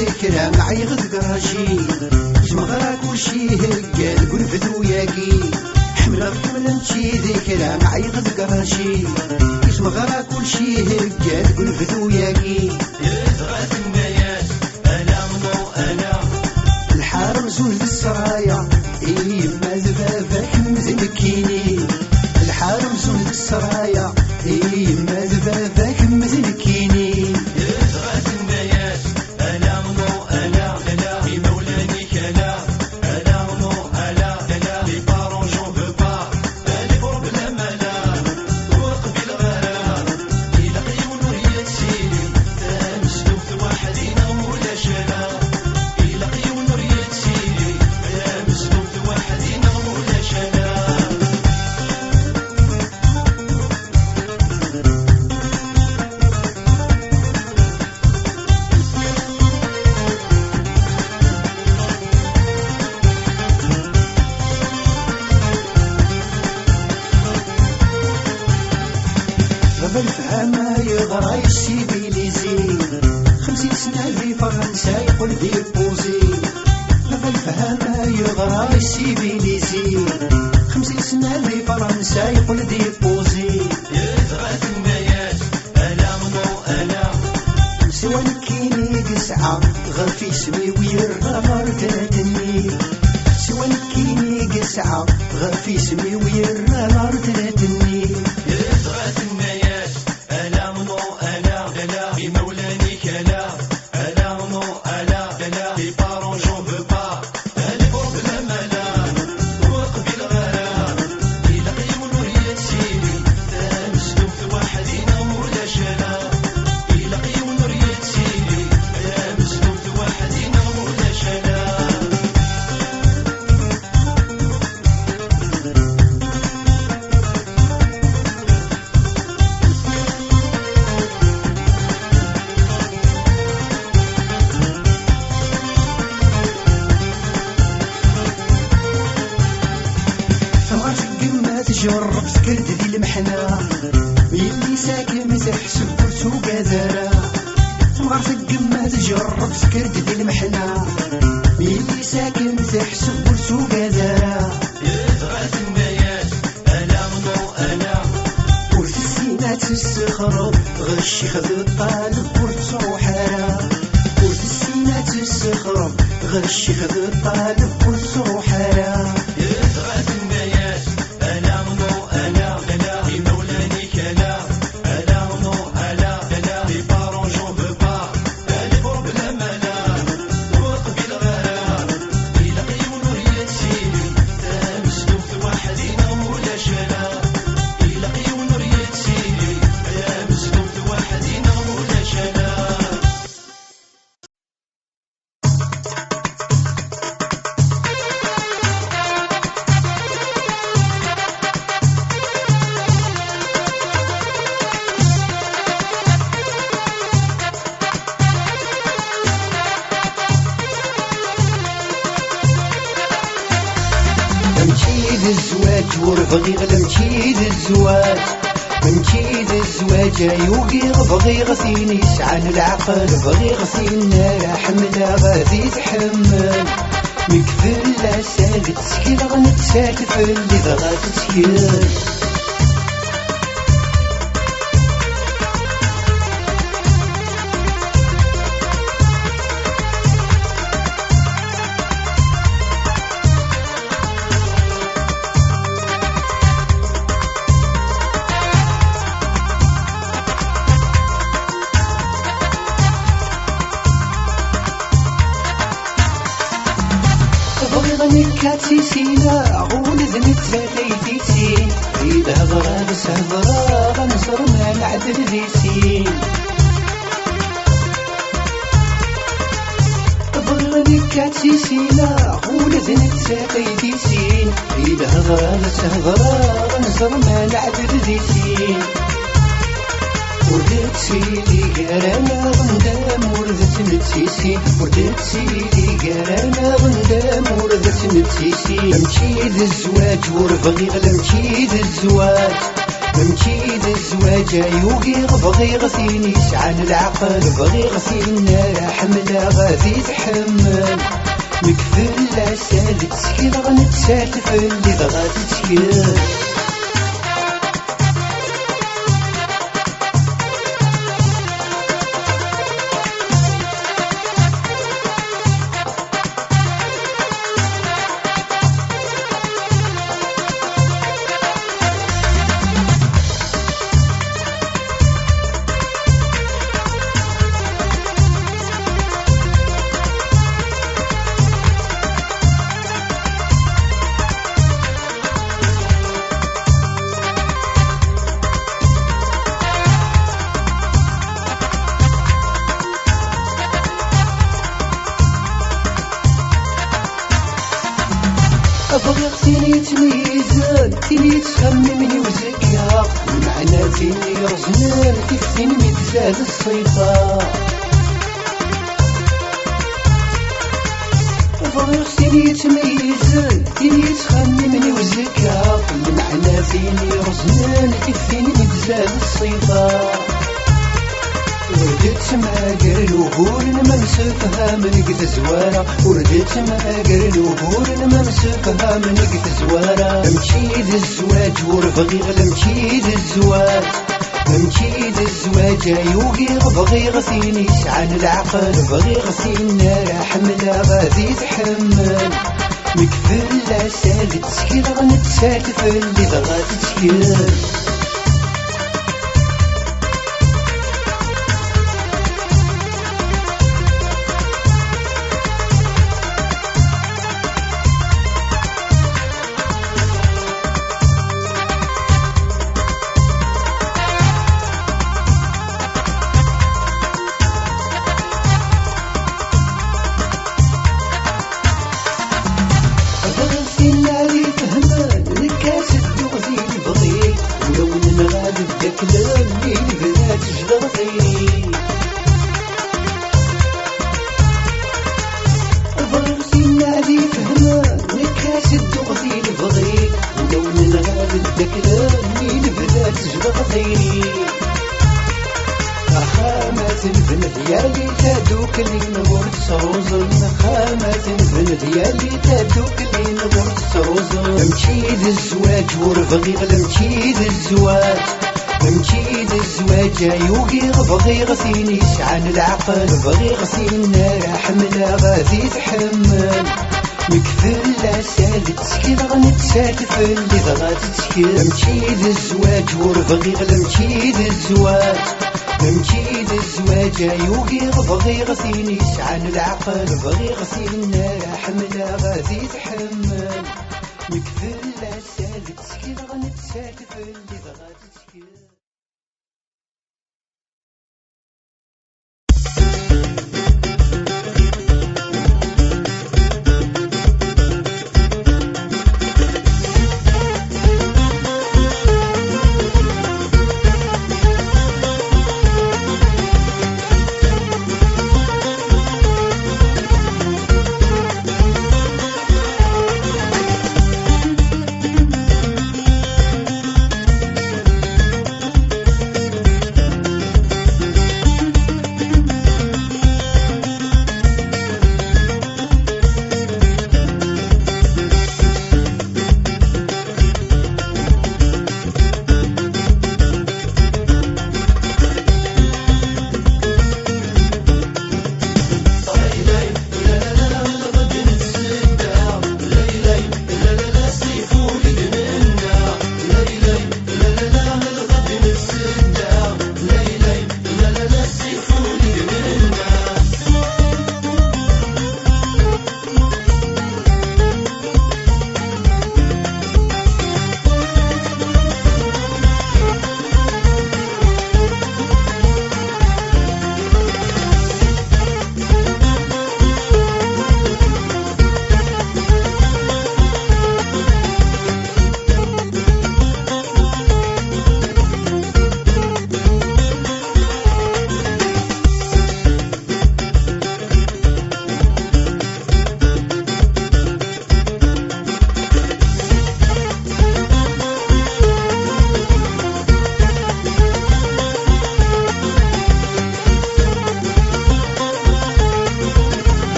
ذكرى معي غد قراجي جمغرا كلشي هكا قول فدوياكي حملة نمشي ذكرى معي غد قراجي جمغرا كلشي هكا قول فدوياكي يزغى الناس انا منو انا الحارم زول السرايا ما زفافك مزلكيني الحارم زول السرايا ما زفافك مزلكيني يزغى الناس انا منو انا في مولاني كلا انا منو انا لي بارون جون فو با لي بور بلا ملا وقبل غرام الى قيون وهي تسيلي مسلوك وحدينا ولا شلا الى قيون وهي تسيلي مسلوك وحدينا ولا شلا غاب الفهامة يغرى السيفيليزي 50 سنة في فرنسا يقول ديبوزي غاب الفهامة يغرى السيفيليزي 50 سنة في فرنسا يقول ديبوزي يزغى الناس انا منو انا سوى نكيني قسعة غفي سمي ويرغار تلاتني سوى نكيني قسعة غفي سمي ويرغار تلاتني يزغى الناس انا منو انا في مولاني كلا انا منو انا لي بارون جون فو با لي بور بلا ملا وقبل غرام الى قيون وهي تسيلي مسلوك وحدينا ولا شلا الى قيون وهي تسيلي مسلوك وحدينا ولا شلا ما تجرب سكرت ذي المحنة يلي ساكن تحسب برسو قذرة تمغر ما تجرب سكرت ذي المحنة يلي ساكن تحسب برسو قذرة يزغى الناس انا منو انا ورث السينات السخرب غشي خذ الطالب ورثو حرام ورث السينات السخرب غشي خذ الطالب ورثو حرام يزغى الناس انا منو انا في مولاني كلا انا منو انا لي بارون جون فو با لي بور بلا ملا وقبل غرام الى قيون وهي تسيلي مسلوك وحدينا ولا شلا الى قيون وهي تسيلي مسلوك وحدينا ولا شلا مشيد الزواج وربغي مشيد الزواج مشيد الزواج يوقي بغي غسين يسعن العقل بغي غسين حملة غادي تحمل مكفل لا سالت سكيل غنتسالف اللي بغا تسكيل كاتي سينا غولد نتسالي سين إذا غراب سهبرا غنصر ما العدل ذي سين بغني كاتي سينا غولد نتسالي سين إذا غراب سهبرا غنصر ما العدل ذي سين وردت سيدي قرانا غندام وردت نتسيسي وردت سيدي قرانا غندام وردت نتسيسي مشيد الزواج وربغي مشيد الزواج نمشي للزواج يوقي بغي غسيني شعل العقل بغي غسينا حملة غادي تحمل مكفل لا سالت تسكيل غنتسالف اللي غادي تسكيل أبغي غسيني تميزان تيني تخممني وزكا المعنى تيني رزنان تفتيني متزاد الصيفة أبغي غسيني تميزان تيني تخممني وزكا المعنى تيني رزنان تفتيني متزاد الصيفة وردت ماقر الوهور ما نسفها من قد زوارة وردت ماقر الوهور ما نسفها من قد زوارة نمشي للزواج وربغي نمشي للزواج نمشي للزواج يوقي بغي غسيني شعل العقل بغي غسينا حملة غادي تحمل مكفل لا سالت تسكيل غنتسالف اللي غادي تسكيل كلامي البنات جدر غيري برسينا علي فهمان نكاس الدغزي البغي ولو نغاد كلامي البنات جدر غيري خامات البن ديالي تادوك اللي نغور تسروزن خامات البن ديالي تادوك اللي نغور تسروزن نمشي للزواج وربغي نمشي للزواج نمشي للزواج يوقي بغي غسيني شعل العقل بغي غسينا حملة غادي تحمل مكفل لا سالت تسكيل غنتسالف اللي غادي تسكيل نمشي للزواج وربغي نمشي للزواج نمشي للزواج يوقي بغي غسيني شعل العقل بغي غسينا حملة غادي تحمل مكفل لا سالت تسكيل غنتسالف اللي غادي تسكيل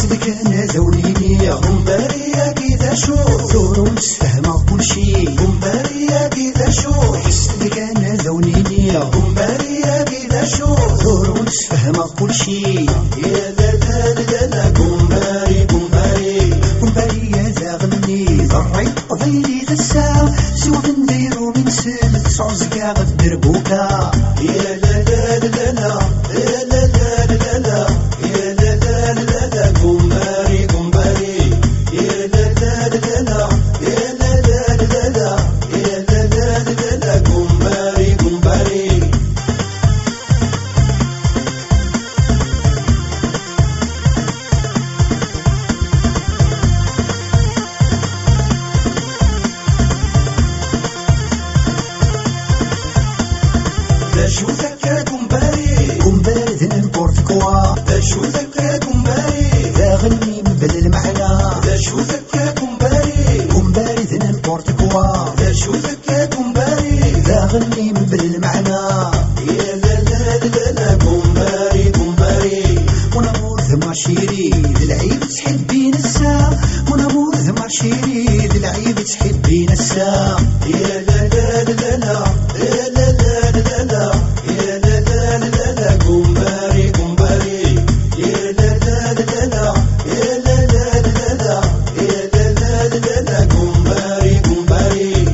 يسدك انا زوليني غنبارية كذا شوف ثورة ونتفهمها كلشي غنبارية كذا شوف يسدك انا زوليني غنبارية كذا شوف ثورة ونتفهمها كلشي يا لا لا لا لا غنباري غنباري غنباري يا زاغني ضري قضيلي غسا سوا نديرو من سل تسعوزكا غدر بوكا يا لا لا لا لا يا لا لا لا لا يا لا لا لا لا غنباري غنباري يا لا لا لا لا يا لا لا لا لا يا لا لا لا لا غنباري غنباري شوفك كومباري كومباري نمبورت كوا شوفك كومباري لا غني مبل المعنى شوفك كومباري كومباري نمبورت كوا شوفك كومباري لا غني مبل المعنى يا لا لا لا لا كومباري كومباري ونمور ذما شيري العيب تحبين الساعة ونمور ذما شيري العيب تحبين الساعة يا لا لا لا لا يا لا لا لا لا يا لا لا لا لا كومباري كومباري يا لا لا لا لا يا لا لا لا لا يا لا لا لا لا كومباري كومباري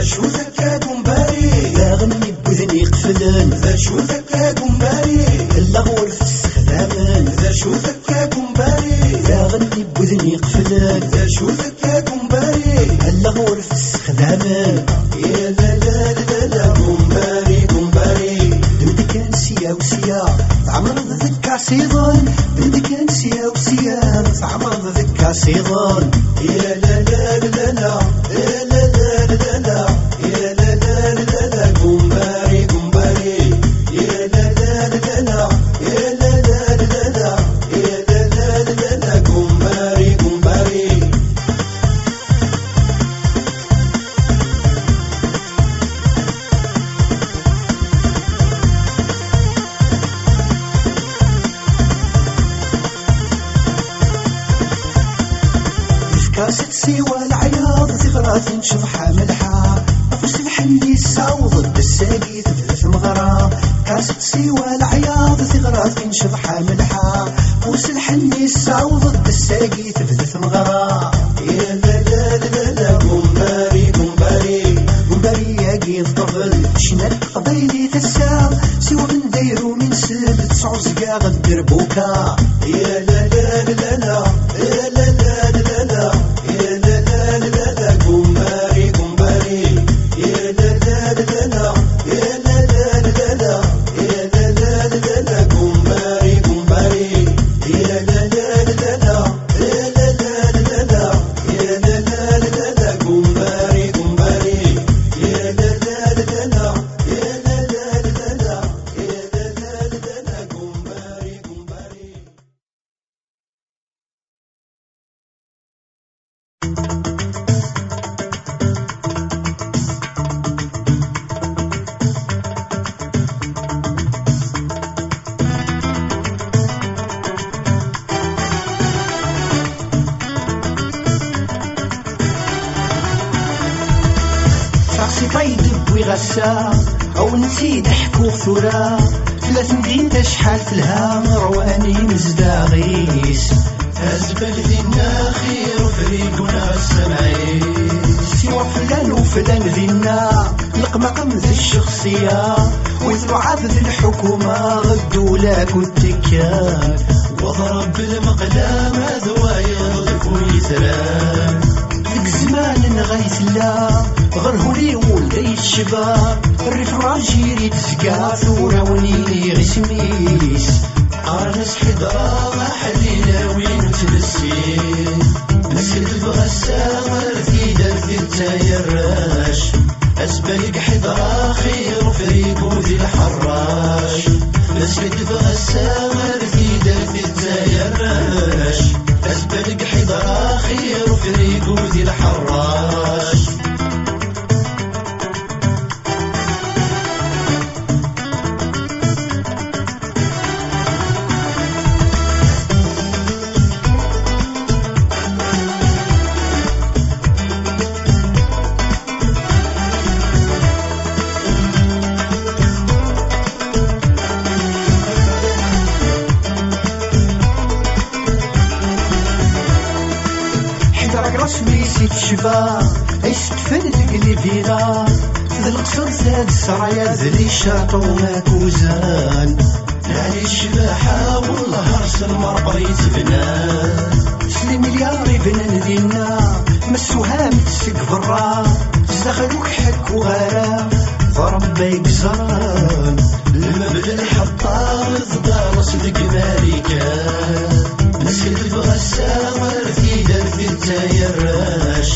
شوفك كومباري لا غني بوذني قفلن ذا شوفك كومباري اللغور في السخدامن ذا شوفك كومباري لا غني بوذني قفلن ذا شوفك كومباري اللغور في السخدامن يا لا لا لا لا كومباري كومباري بنت كان سيا وسيا عمر ذكا سيضان بنت كان سيا وسيا عمر ذكا سيضان يا لا لا لا لا يا لا لا لا لا يا لا لا لا لا كومباري كومباري يا لا لا لا لا يا لا لا لا لا يا لا لا لا لا كومباري كومباري كاسة سوى العياض ثغرات نشفحة ملحة أفوس الحندي الساو ضد الساقي تبث مغرى كاسة سوى العياض ثغرات نشفحة ملحة أفوس الحندي الساو ضد الساقي تبث مغرى يا لا لا لا لا كومباري كومباري كومباري يا قيد طفل شنال قضيلي تسا سوى من دايرو من سل تسعوزكا غدر بوكا يا لا لا لا لا يا لا لا لا لا يا لا لا لا لا كومباري كومباري يا لا لا لا لا يا لا لا لا لا يا لا لا لا لا كومباري كومباري يا لا لا لا لا يا لا لا لا لا يا لا لا لا لا كومباري كومباري يا لا لا لا لا يا لا لا لا لا يا لا لا لا لا كومباري كومباري شخصي طيب ويغسى أو نسيت حكو ثورة ثلاث مدينة شحال في الهام رواني مزداغيس أزبل ذينا خير وفريقنا السمعين سوى فلان وفلان ذينا القمقم ذي الشخصية ويثلو عبد الحكومة غدو لاك والتكان وضرب بالمقلام ذوايا ضيف ويتران ذيك زمان غايت لا غرهولي ولدي الشباب الرفراج يريد زكا ثورة ونيني غسميس أرنس حضرة ما حلينا وين تلسين نسكت بغسامة في درثي التايراش أسبلك حضرة خير فريق وذي الحراش نسكت بغسامة في درثي التايراش نسيت شبا يستفن تقلي فينا ذا القصر زاد السرايا ذري شاطو ماكوزان نالي الشباحة والله رس المربى يتبنى سلي مليار يبنى ندينا مسوها متسق برا زخلوك حك وغارا ضرب يكزران المبدا الحطام الضال صدق مالكا نسكت تبغى السامر في درب التايراش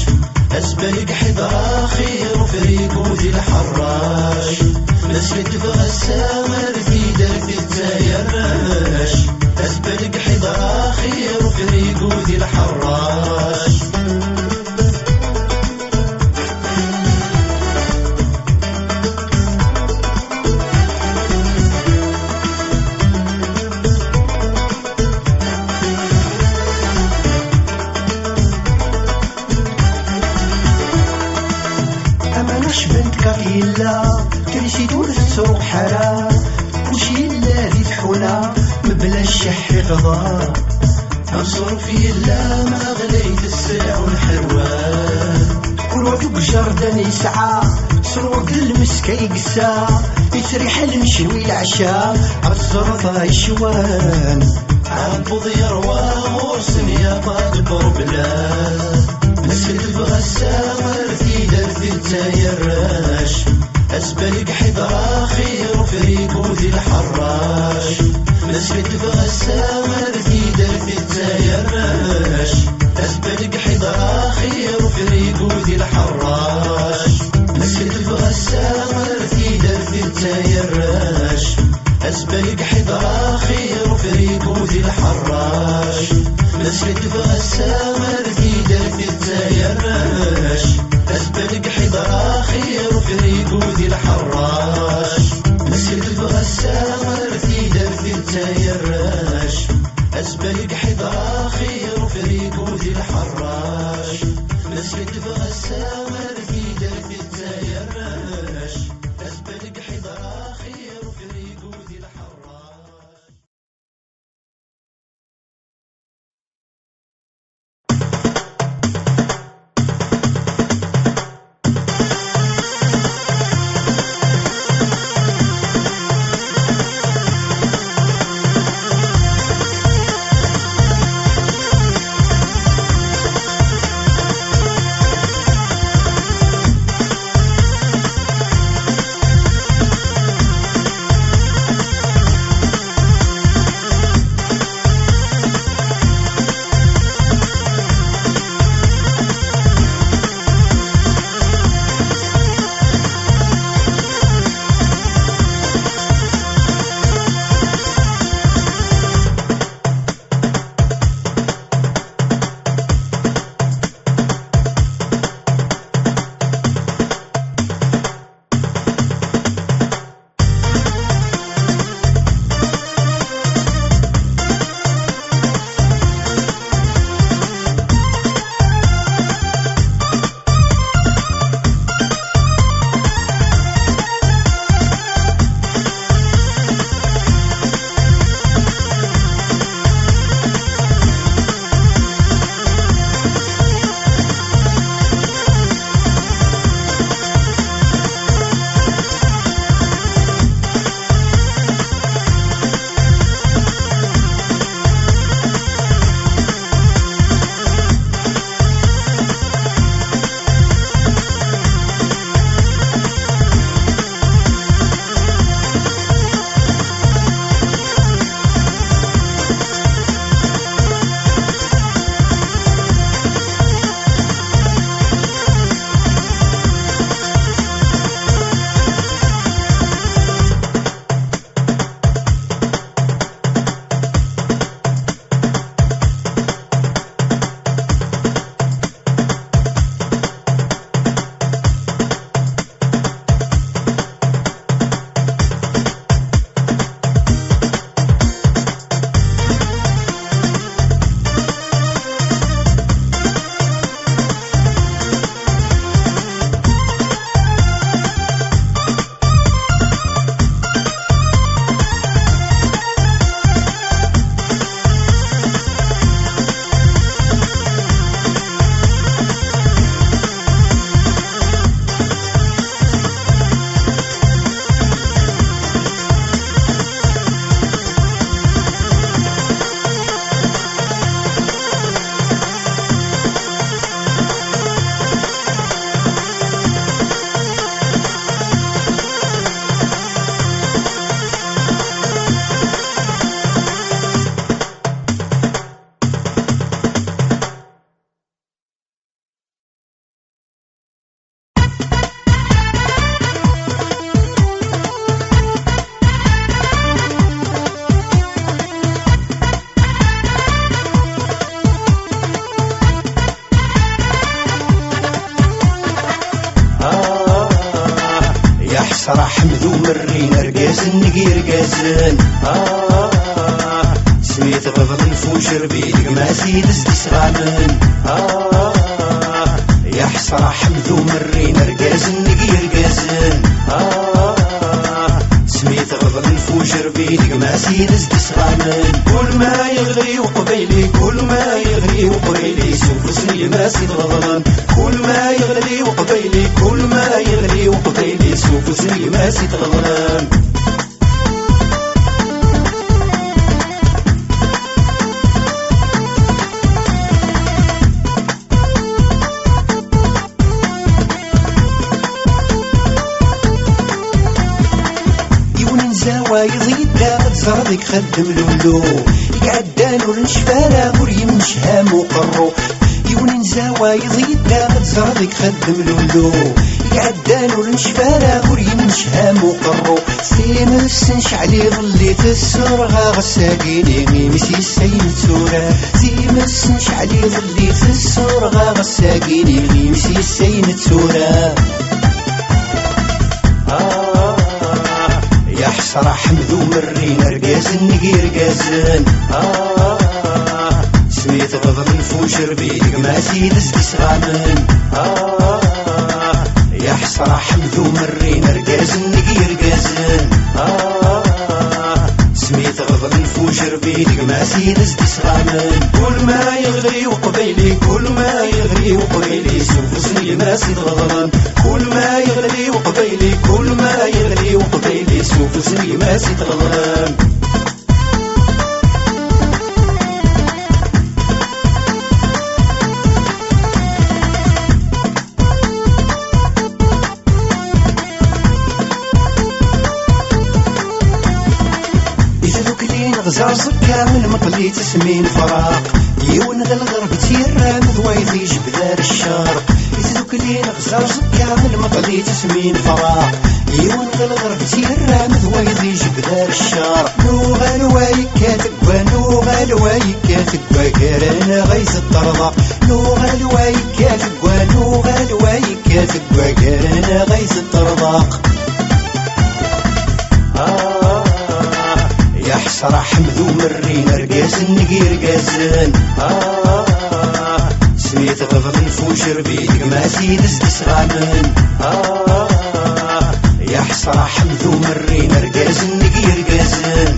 أسبلك حضرة خير فريق وذي الحراش نسكت تبغى السامر في درب التايراش أسبلك حضرة خير فريق وذي الحراش كافيلا ترسي دور تسوق حرا كلشي الذي تحونا مبلا الشح غضا انصر في الله ما غليت السلع والحروان كل جردان يسعى سروق المسكة يقسى يسريح المشوي العشاء الزرطة يشوان عبض يروى غرسن يا طاقب بلاد نسكت تبغى السامر في درب التايراش أسبلك حضرة خير فريق وذي الحراش نسكت تبغى السامر في درب التايراش أسبلك حضرة خير فريق وذي الحراش نسكت تبغى السامر في درب التايراش أسبلك حضرة خير فريق وذي الحراش نسكت تبغى السامر في درب التايراش أسبلك حضرة خير فريق وذي الحراش نسكت تبغى السامر في درب التايراش أسبلك حضرة خير فريق وذي الحراش نسكت تبغى السامر في درب التايراش أسبلك حضرة خير فريق وذي الحراش رقازن نقير قازن سميت غضب نفوجر بيدك ما سيد استسغامن يا حسرة حمد ومرين رقازن نقير قازن سميت غضب نفوجر بيدك ما سيد استسغامن كل ما يغري وقبيلي كل ما يغري وقبيلي سوف سني ما سيد غضبان كل ما يغري وقبيلي كل ما يغري وقبيلي سوف سني ما سيد غضبان وايض يدار زردك خدم لولو يقعدان ورنشفانا مريم نشهام وقرو يونين زوايض يدار زردك خدم لولو يقعدان ورنشفانا مريم نشهام وقرو سيمس نشعلي ظليت السرغة غساقيني مسي السين تورا سيمس نشعلي ظليت السرغة غساقيني مسي السين تورا يا حسرة حمد ومرين رقازن نقير قازن سميت غضب نفوجر بيدك ما سيد استسغامن يا حسرة حمد ومرين رقازن نقير قازن سميت غضب نفوجر بيدك ما سيد استسغامن كل ما يغري وقبيلي كل ما يغري وقبيلي سوف سني ما سيد غضبان كل ما يغري وقبيلي كل ما يغري وقبيلي سوف سني ما سيد غضبان غزار زكا من مطلي تسمين فراق يون ذا الغرب تيرا مذويض يجبدار الشرق يتذوك لين غزار زكا من مطلي تسمين فراق يون ذا الغرب تيرا مذويض يجبدار الشرق نوغا الوايكا تقوى نوغا الوايكا تقوى كارنا غيز الطرضة نوغا الوايكا تقوى نوغا الوايكا تقوى كارنا غيز الطرضاق يا حسرة حمد ومرين رقازن نقير قازن سميت غضب نفوجر بيدك ما سيد استسغامن يا حسرة حمد ومرين رقازن نقير قازن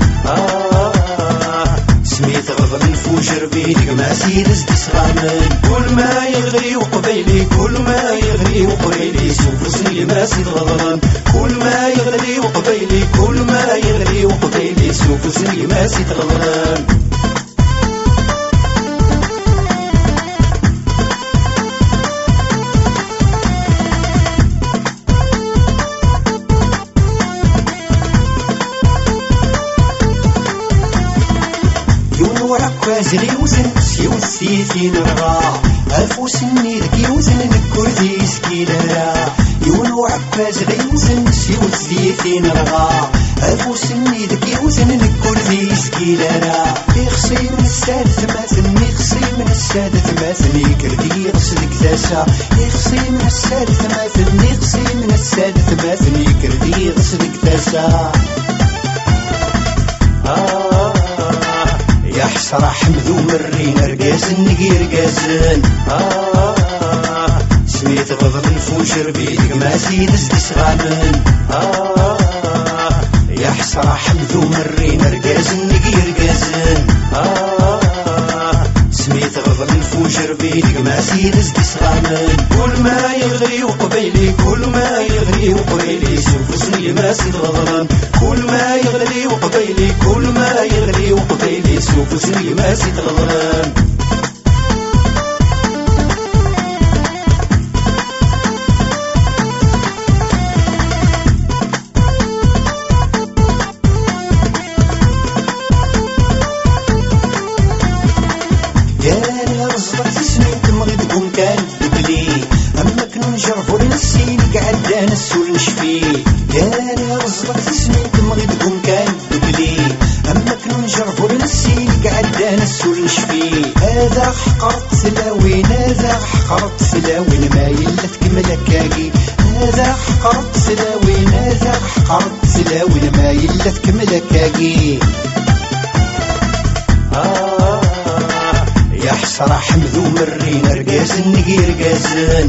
سميت غضب نفوجر بيدك ما سيد استسغامن كل ما يغري وقبيلي كل ما يغري وقبيلي سوف سني ما سيد غضبان كل ما يغري وقبيلي كل ما يغري وقبيلي سوف سني ما سيد غضبان وعكازغي وزن سيوز سيتين رغا ألفو سني ذكي وزن نكردي سكيلارا يون وعكازغي وزن سيوز سيتين رغا ألفو سني ذكي وزن نكردي سكيلارا يخصي من السادة ماثن يخصي من السادة ماثن يكردي غسلك تاسا يخصي من السادة ماثن يخصي من السادة ماثن يكردي غسلك تاسا يا حسرة حمد ومرين رقازن نقير قازن سميت غضب نفوجر بيدك ما سيد استسغامن يا حسرة حمد ومرين رقازن نقير قازن سميت غضب نفوجر بيدك ما سيد استسغامن كل ما يغري وقبيلي كل ما يغري وقبيلي سوف سني ما سيد غضبان كل ما يغري وقبيلي كل ما يغري وقبيلي سوف سني ما سيد غضبان نسول نشفي يا رزقك تسمي تمغيدكم كان بكلي أما كنو نجربو لنسي قعد دانا السول نشفي هذا حقرت سلاوين هذا حقرت سلاوين ما يلا تكمل كاكي هذا حقرت سلاوين هذا حقرت سلاوين ما يلا تكمل كاكي يا حسرة حمدو مرين رقاز النقي رقازن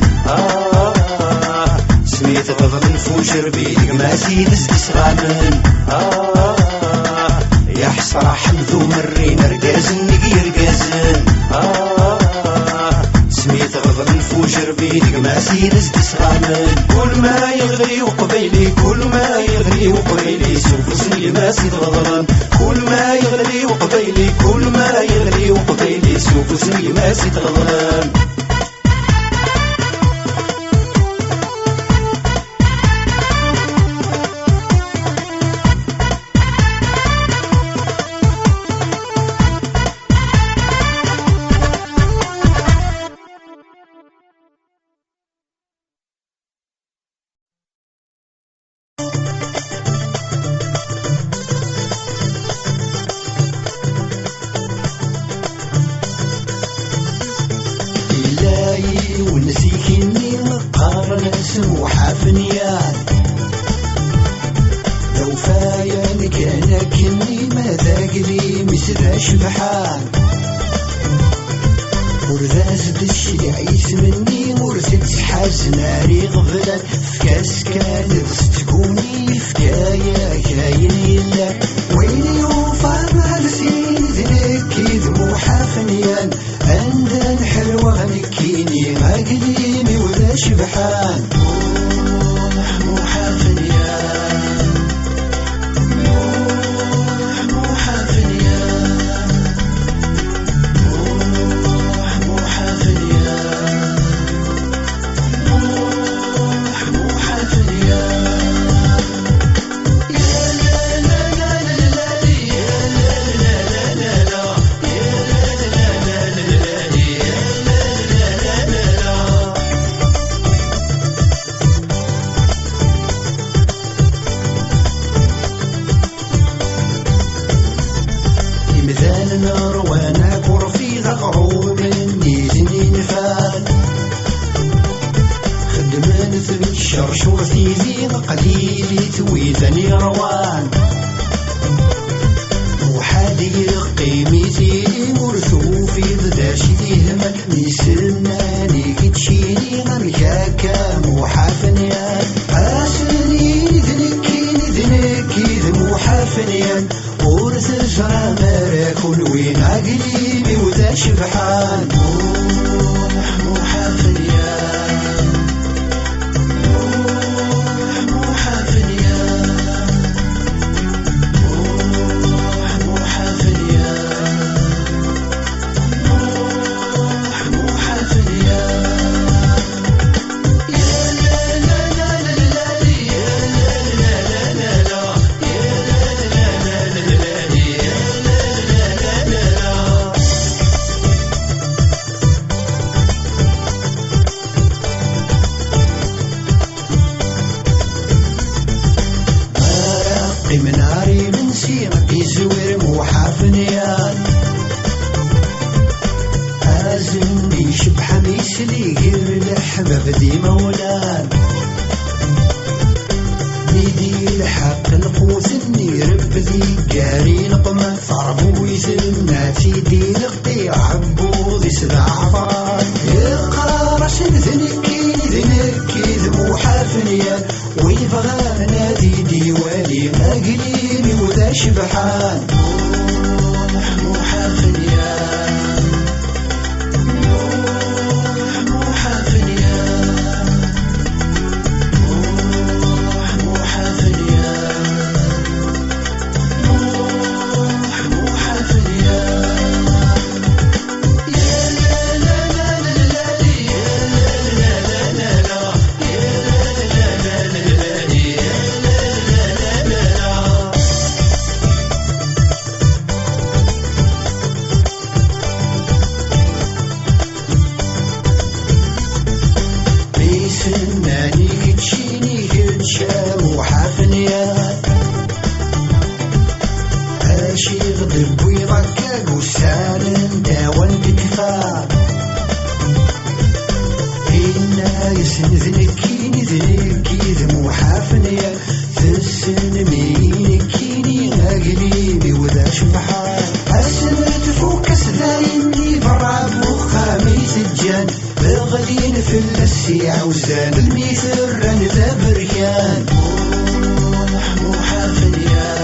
سميت غضب نفوجر بيدك ما زيد استسغامن يا حسرة حمدو مرين رقاز النقي رقازن سميت غضب نفوجر بيدك ما زيد استسغامن كل ما يغلي وقبيلي كل ما يغلي وقبيلي سوف سني ما زيد غضبان كل ما يغلي وقبيلي كل ما يغلي وقبيلي سوف سني ما زيد غضبان ونسيكني مقارنة سموحة فنيان لو فاين كان كني ما ذاقلي مثل شبحان ورذاز بالشيعيس مني مرثت حاز ناري غفلة فكاس كان تكوني فكايا كاين يلا ويلي وفا مالسين ذنكي ذموحة فنيان عندن حلوة غنكيني ما قديمي ولا شبحان موحة فنيان موحة فنيان موحة فنيان موحة فنيان مثال نار وانا كرفي غروب نيزني نفال خدمان في الشرشور في ذي قليل تويذني روان وحادي قيمتي مرثو في ضداشي همك نسلناني كتشيني غمكاكا موحافنيان اسني ذنكي ذموحافنيان ورث الجرى مراكن وين عقليبي وذا شبحان موحة فنيان موحة فنيان موحة فنيان موحة فنيان من ناري من سيرك يزور موحة فنيان أزني شبحة ميسلي غير الحباب دي مولان نيدي الحق نقوثني ربذي قاري نقمة ضربو يزناتي دي لقطي عبوضي سبع عفرات يقرار ذنكي ذموحة فنيان ويبغى نادي ديواني مقليني وذا شبحان موحة فنيان موحة فنيان موحة فنيان موحة فنيان بوي ضكاك وسالن داوان باتفاق إنا يسنذنكيني ذنكي ذمو حافنيا تسن مينكيني أقليبي وذا شبحان أسنت فوكس ذايني برا بوخامي سجان بغلين في السيع وزان الميثر ذا بريان مو حافنيا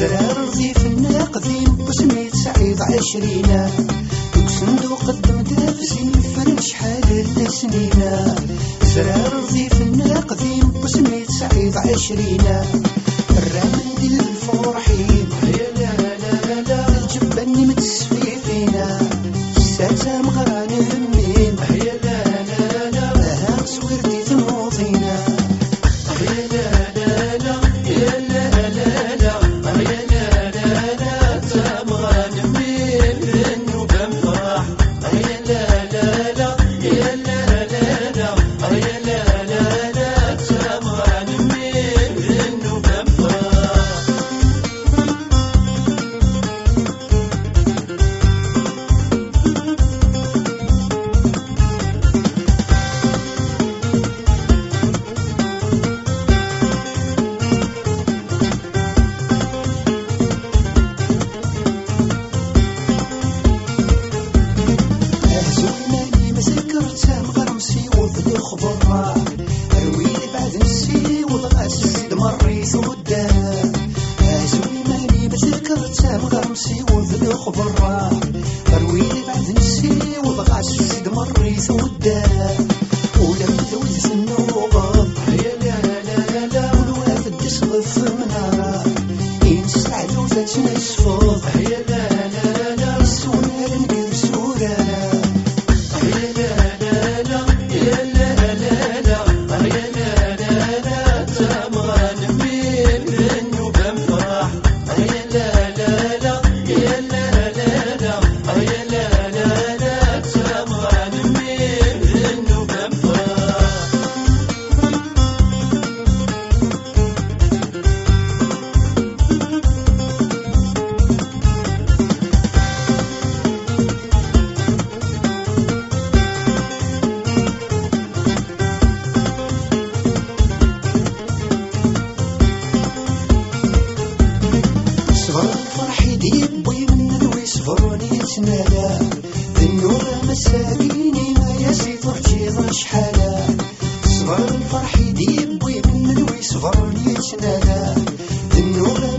زرار رضيف الناقدين وسميت سعيد عشرينا صندوق قدم دافزين فرن شحال لسنينا زرار رضيف الناقدين وسميت سعيد عشرينا الرامن ديال الفرحين يا لا لا لا الجباني متسفي فينا الساتا مغراني همين يا لا لا لا ها سويرتي تموضينا يا لا لا لا يا لا لا لا يا لا لا لا تمغان من ذنو بنفرح يا لا لا لا يا لا لا لا يا لا لا لا تمغان من ذنو بنفرح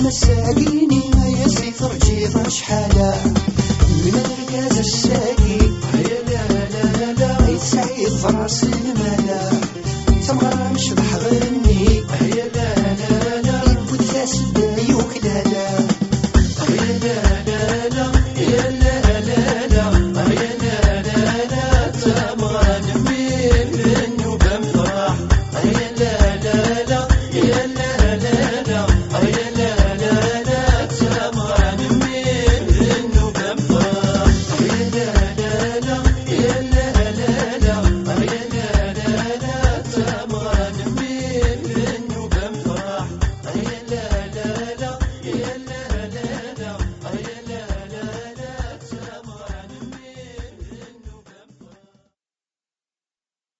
مساكيني ما يسيطر جيض شحاله من الركاز الساعة